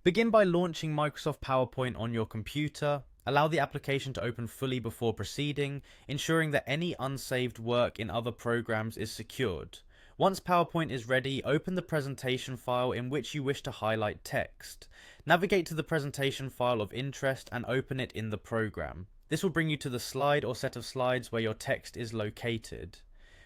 Begin by launching Microsoft PowerPoint on your computer. Allow the application to open fully before proceeding, ensuring that any unsaved work in other programs is secured. Once PowerPoint is ready, open the presentation file in which you wish to highlight text. Navigate to the presentation file of interest and open it in the program. This will bring you to the slide or set of slides where your text is located.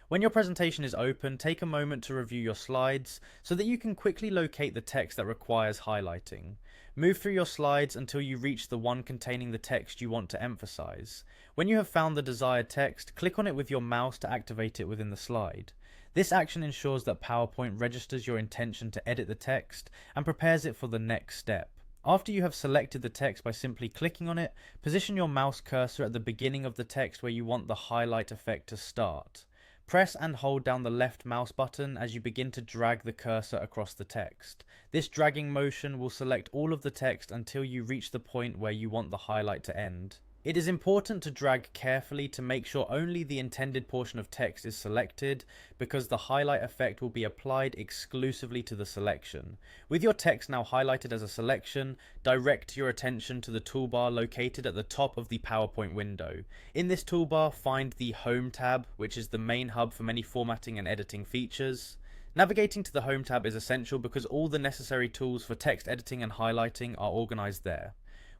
When your presentation is open, take a moment to review your slides so that you can quickly locate the text that requires highlighting. Move through your slides until you reach the one containing the text you want to emphasize. When you have found the desired text, click on it with your mouse to activate it within the slide. This action ensures that PowerPoint registers your intention to edit the text and prepares it for the next step. After you have selected the text by simply clicking on it, position your mouse cursor at the beginning of the text where you want the highlight effect to start. Press and hold down the left mouse button as you begin to drag the cursor across the text. This dragging motion will select all of the text until you reach the point where you want the highlight to end. It is important to drag carefully to make sure only the intended portion of text is selected, because the highlight effect will be applied exclusively to the selection. With your text now highlighted as a selection, direct your attention to the toolbar located at the top of the PowerPoint window. In this toolbar, find the Home tab, which is the main hub for many formatting and editing features. Navigating to the Home tab is essential because all the necessary tools for text editing and highlighting are organized there.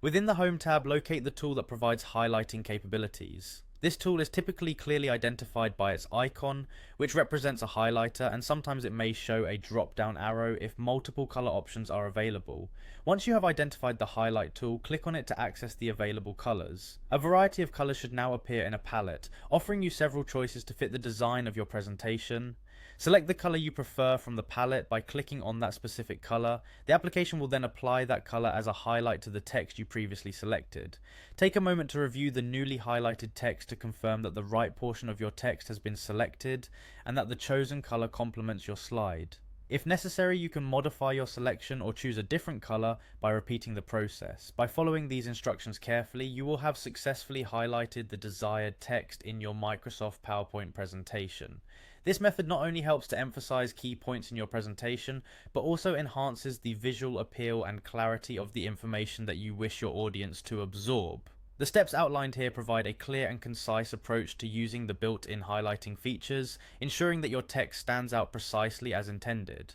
Within the Home tab, locate the tool that provides highlighting capabilities. This tool is typically clearly identified by its icon, which represents a highlighter, and sometimes it may show a drop-down arrow if multiple color options are available. Once you have identified the highlight tool, click on it to access the available colors. A variety of colors should now appear in a palette, offering you several choices to fit the design of your presentation. Select the color you prefer from the palette by clicking on that specific color. The application will then apply that color as a highlight to the text you previously selected. Take a moment to review the newly highlighted text to confirm that the right portion of your text has been selected and that the chosen color complements your slide. If necessary, you can modify your selection or choose a different color by repeating the process. By following these instructions carefully, you will have successfully highlighted the desired text in your Microsoft PowerPoint presentation. This method not only helps to emphasize key points in your presentation, but also enhances the visual appeal and clarity of the information that you wish your audience to absorb. The steps outlined here provide a clear and concise approach to using the built-in highlighting features, ensuring that your text stands out precisely as intended.